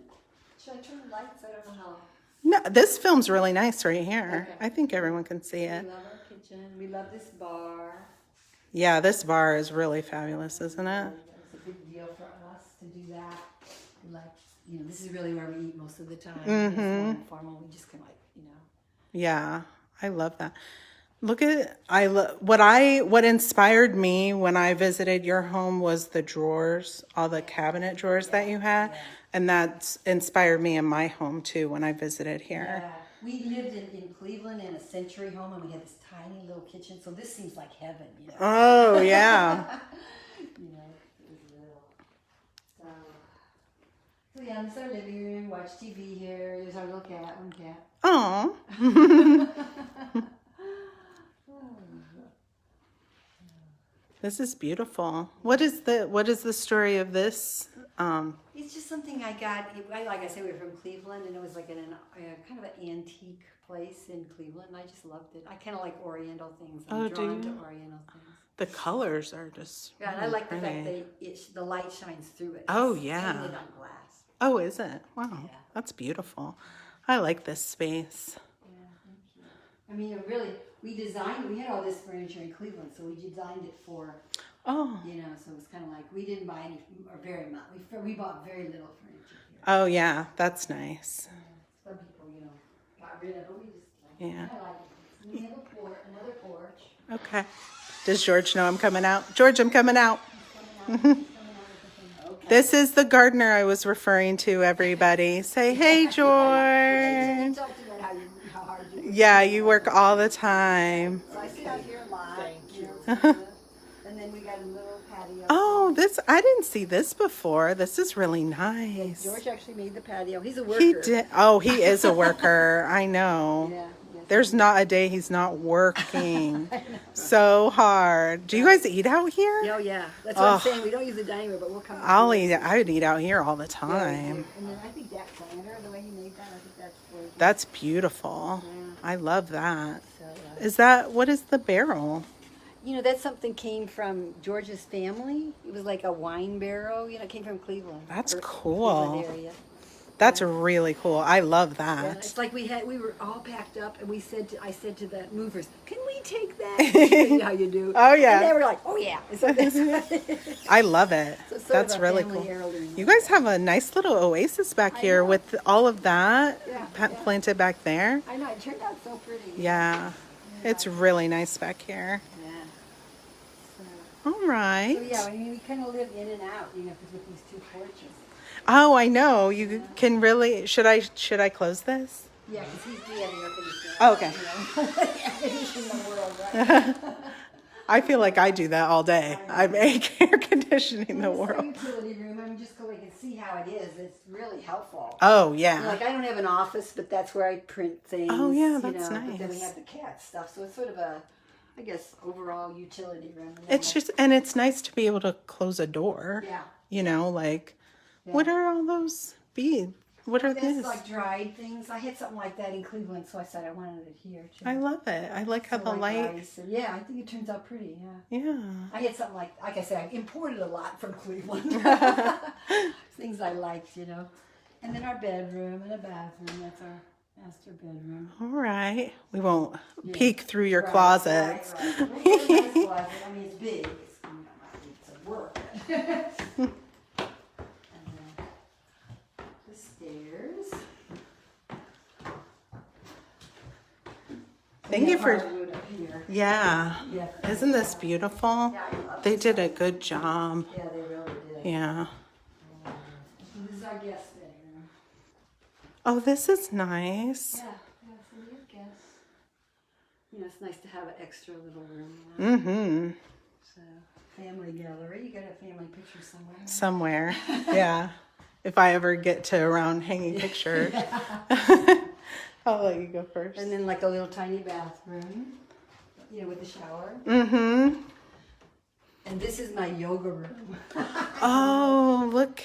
Should I turn the lights? I don't know how. No, this film's really nice right here. Okay. I think everyone can see it. We love our kitchen. We love this bar. Yeah, this bar is really fabulous, isn't it? It's a big deal for us to do that. We like, this is really where we eat most of the time. It's more informal. We just kind of Yeah, I love that. Look at what inspired me when I visited your home was the drawers, all the cabinet drawers that you had, and that's inspired me in my home too when I visited here. Yeah, we lived in Cleveland in a century home, and we had this tiny little kitchen. So this seems like heaven, Oh yeah. It was little. So yeah, this is our living room. Watch TV here. There's our little cat, one cat. Oh. This is beautiful. What is the story of this? It's just something I got. Like I said, we were from Cleveland, and it was like in a kind of an antique place in Cleveland, and I just loved it. I kind of like Oriental things. I'm drawn to Oriental things. The colors are just and I like the fact that the light shines through it. Oh it's yeah. painted on glass. Oh, is it? Wow, Yeah. That's beautiful. I like this space. Yeah, thank you. I mean, we had all this furniture in Cleveland, so we designed it for, Oh. so it was kind of like, we didn't buy any, or very much. We bought very little furniture here. Oh yeah, that's nice. Yeah, some people, got rid of it. We just Yeah. I like it. We have another porch. Okay. Does George know I'm coming out? George, I'm coming out. Okay. This is the gardener I was referring to, everybody. Say, hey, George. Talk about how hard you work. Yeah, you work all the time. So I sit out here a lot. And then we got a little patio. Oh, I didn't see this before. This is really nice. George actually made the patio. He's a worker. He did. Oh, he is a worker. I know. Yeah. Yes. There's not a day he's not working so hard. Do you guys eat out here? Oh yeah, that's what I'm saying. We don't use the dining room, but we'll come. I would eat out here all the Yeah, time. and then I think that planter, the way he made that, I think that's gorgeous. That's beautiful. Yeah. I love that. So, What is the barrel? that's something came from George's family. It was like a wine barrel. It came from Cleveland. That's or cool. Cleveland area. That's really cool. I love Yeah, that. it's like we were all packed up, and I said to the movers, "Can we take that?" You know how you do. Oh, yeah. And they were like, "Oh yeah." It's like this. I love it. So it's sort That's of a really family cool. heirloom. You guys have a nice little oasis back here know. with all of that Yeah. planted back there. I know it turned out so pretty. Yeah. It's really nice back here. Yeah. All right. So yeah, we kind of live in and out, because with these two porches. Oh, I know. You can really. Should I close this? Yeah, because he's the air conditioner. Oh, okay. Air conditioning the world, right? I feel like I do that all day. I make air conditioning the It's our world. utility room. I mean, just so we can see how it is. It's really helpful. Oh, yeah. Like, I don't have an office, but that's where I print things. Oh, yeah, that's But then we nice. have the cat stuff, so it's sort of I guess, overall utility room. And it's nice to be able to close a door. Yeah. What are all those beads? What are That's these? like dried things. I had something like that in Cleveland, so I said I wanted it here too. I love it. I like how So the light. ice and- yeah, I think it turns out pretty. Yeah. Yeah. I had something like I said, I imported a lot from Cleveland. Things I liked, And then our bedroom and a bathroom. That's our master bedroom. All right. We won't peek through your closets. Right. Well, it's a nice closet. I mean, it's big. It's a work. The stairs. Thank you for. Hardwood up here. Yeah. Yeah. Isn't this beautiful? Yeah, I love They this. did a good job. Yeah, they really did. Yeah. This is our guest bedroom. Oh, this is nice. Yeah, so we have guests. It's nice to have an extra little room. Mm-hmm. So, family gallery. You got a family picture somewhere. Somewhere. Yeah. If I ever get to around hanging pictures. I'll let you go first. And then like a little tiny bathroom, with the shower. Mm-hmm. And this is my yoga room. Oh, look.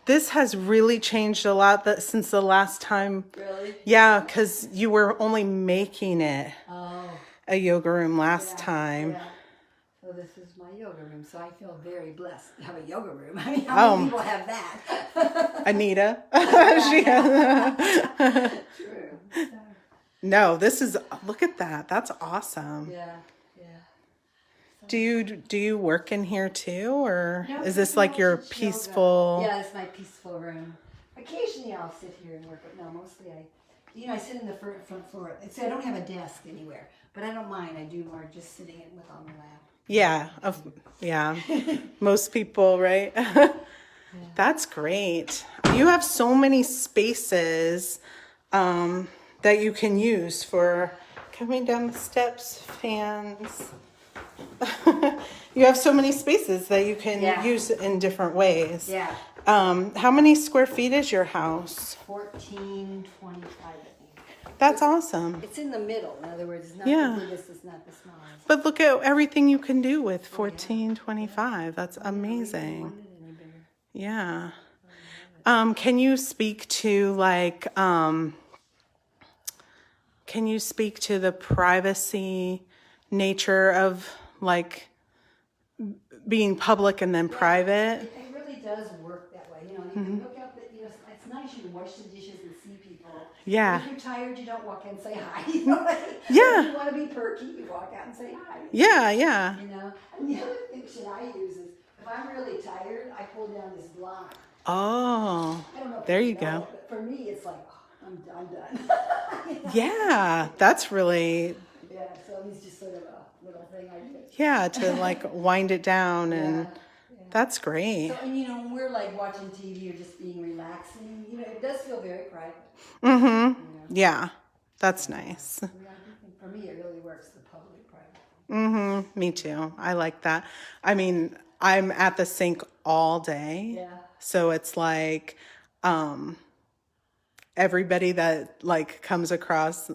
This has really changed a lot since the last time. Really? Yeah, because you were only making it Oh. a yoga room last time. Yeah. So this is my yoga room. So I feel very blessed to have a yoga room. I mean, how many people have that? Anita. True. No, look at that. That's awesome. Yeah. Do you work in here too, or No, is this pretty like much your it's yoga. peaceful? Yeah, it's my peaceful room. Occasionally I'll sit here and work, but no, mostly I sit in the front floor. So I don't have a desk anywhere, but I don't mind. I do more just sitting with on my lap. Yeah, yeah. Most people, right? That's great. You have so many spaces that you can use for coming down the steps, fans. You have so many spaces that you can use in different ways. Yeah. How many square feet is your house? 1425, I think. That's awesome. It's in the middle. In other words, it's not Yeah. the biggest, it's not the smallest. But look at everything you can do with 1425. That's amazing. Yeah. Can you speak to the privacy nature of like being public and then private? It really does work that way. You know, you can look up, it's nice you can wash the dishes and see people. Yeah. If you're tired, you don't walk in and say hi. You know, Yeah. If you want to be perky, you walk out and say hi. Yeah, yeah. You know, and the other thing that I use is if I'm really tired, I pull down this blind. Oh, I don't know if there you know go. it, but for me, it's like, oh, I'm done. You know? Yeah, that's really, Yeah, so it's just sort of a little thing I do. yeah, to like wind it down, and that's great. So, and you know, when we're like watching TV or just being relaxing, you know, it does feel very private. Mm-hmm. You know? Yeah, that's nice. Yeah, I think for me, it really works the public private. Mm-hmm. Me too. I like that. I mean, I'm at the sink all day. Yeah. So it's like everybody that like comes across,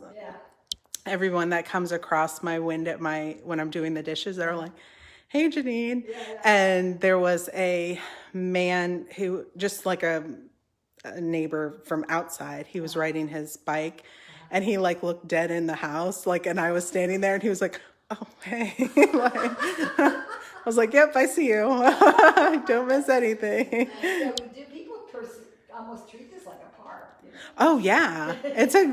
everyone that comes across my window when I'm doing the dishes, they're like, "Hey, Janine." And there was a man who just like a neighbor from outside. He was riding his bike, and he like looked dead in the house, like, and I was standing there, and he was like, "Oh, hey." Like, I was like, "Yep, I see you. Don't miss anything." Yeah, do people almost treat this like a park? You know? Oh yeah, it's It's so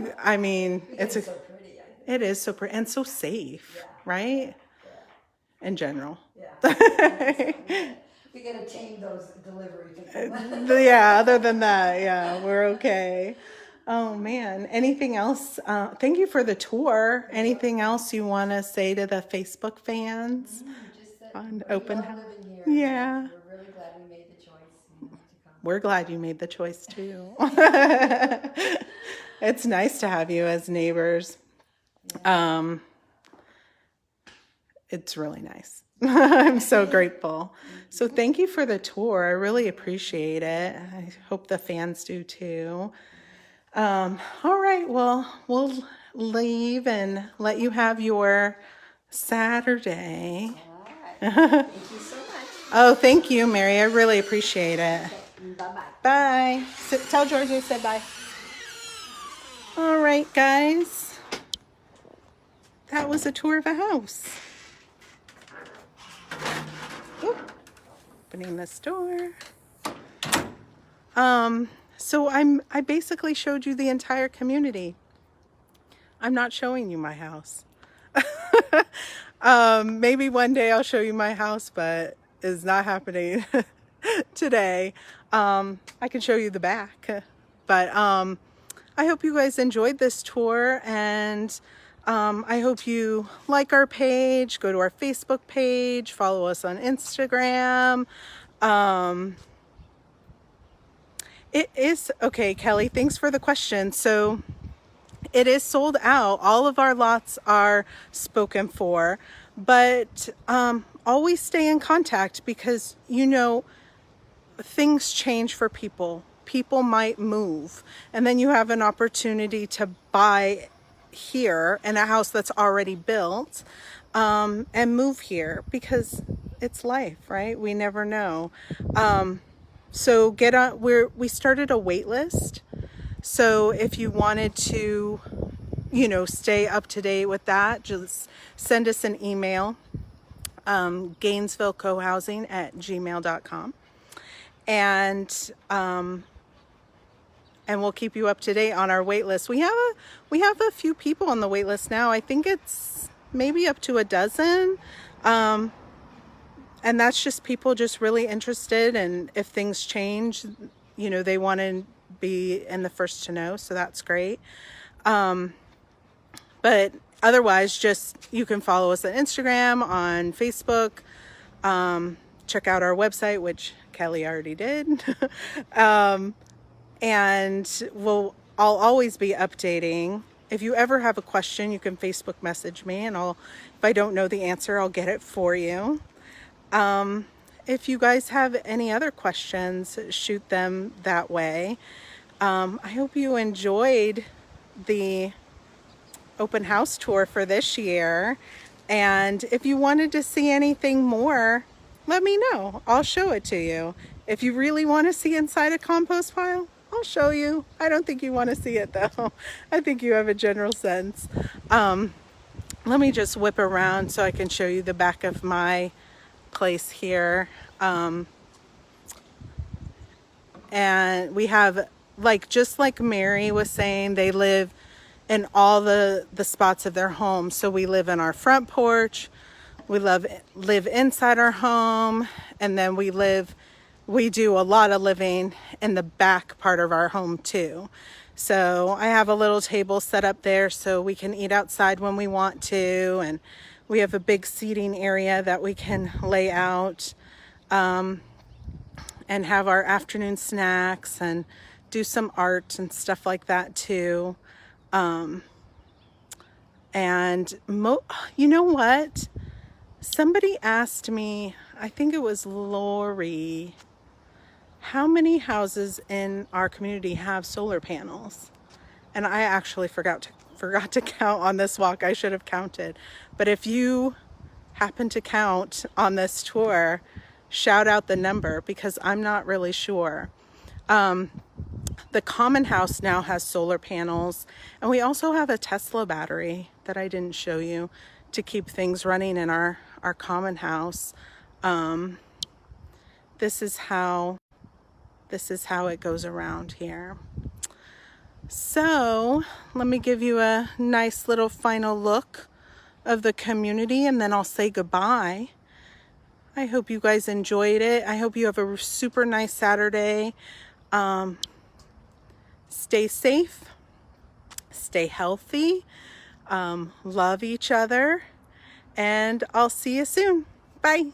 pretty. I think. it is so pretty and so safe, right? Yeah. In general. Yeah. We gotta tame those delivery people. Yeah, other than that, yeah, we're okay. Oh man, anything else? Thank you for the tour. Anything else you want to say to the Facebook fans? Just that On we open love house. living here. Yeah. We're really glad we made the choice to come. We're glad you made the choice too. It's nice to have you as neighbors. It's really nice. I'm so grateful. So thank you for the tour. I really appreciate it. I hope the fans do too. All right, well, we'll leave and let you have your Saturday. All right. Thank you so much. Oh, thank you, Mary. I really appreciate it. Bye-bye. Bye. Tell Georgie I said bye. All right, guys. That was a tour of a house. Oop. Opening this door. So I basically showed you the entire community. I'm not showing you my house. Maybe one day I'll show you my house, but it's not happening today. I can show you the back, but I hope you guys enjoyed this tour, and I hope you like our page, go to our Facebook page, follow us on Instagram. It is, okay, Kelly, thanks for the question. So it is sold out. All of our lots are spoken for, but always stay in contact, because, you know, things change for people. People might move, and then you have an opportunity to buy here in a house that's already built, and move here, because it's life, right? We never know. So get on, we started a wait list. So if you wanted to, you know, stay up to date with that, just send us an email, Gainesville Cohousing @gmail.com. And we'll keep you up to date on our wait list. We have a few people on the wait list now. I think it's maybe up to a dozen. And that's just people just really interested, and if things change, you know, they want to be in the first to know, so that's great. But otherwise, just you can follow us on Instagram, on Facebook, check out our website, which Kelly already did. And I'll always be updating. If you ever have a question, you can Facebook message me, and if I don't know the answer, I'll get it for you. If you guys have any other questions, shoot them that way. I hope you enjoyed the open house tour for this year. And if you wanted to see anything more, let me know. I'll show it to you. If you really want to see inside a compost pile, I'll show you. I don't think you want to see it though. I think you have a general sense. Let me just whip around so I can show you the back of my place here. And we have, just like Mary was saying, they live in all the spots of their home. So we live in our front porch, we live inside our home, and then we do a lot of living in the back part of our home too. So I have a little table set up there so we can eat outside when we want to, and we have a big seating area that we can lay out and have our afternoon snacks and do some art and stuff like that too. And you know what? Somebody asked me, I think it was Lori, how many houses in our community have solar panels? And I actually forgot to count on this walk. I should have counted. But if you happen to count on this tour, shout out the number, because I'm not really sure. The common house now has solar panels, and we also have a Tesla battery that I didn't show you to keep things running in our common house. This is how it goes around here. So let me give you a nice little final look of the community, and then I'll say goodbye. I hope you guys enjoyed it. I hope you have a super nice Saturday. Stay safe, stay healthy, love each other, and I'll see you soon. Bye.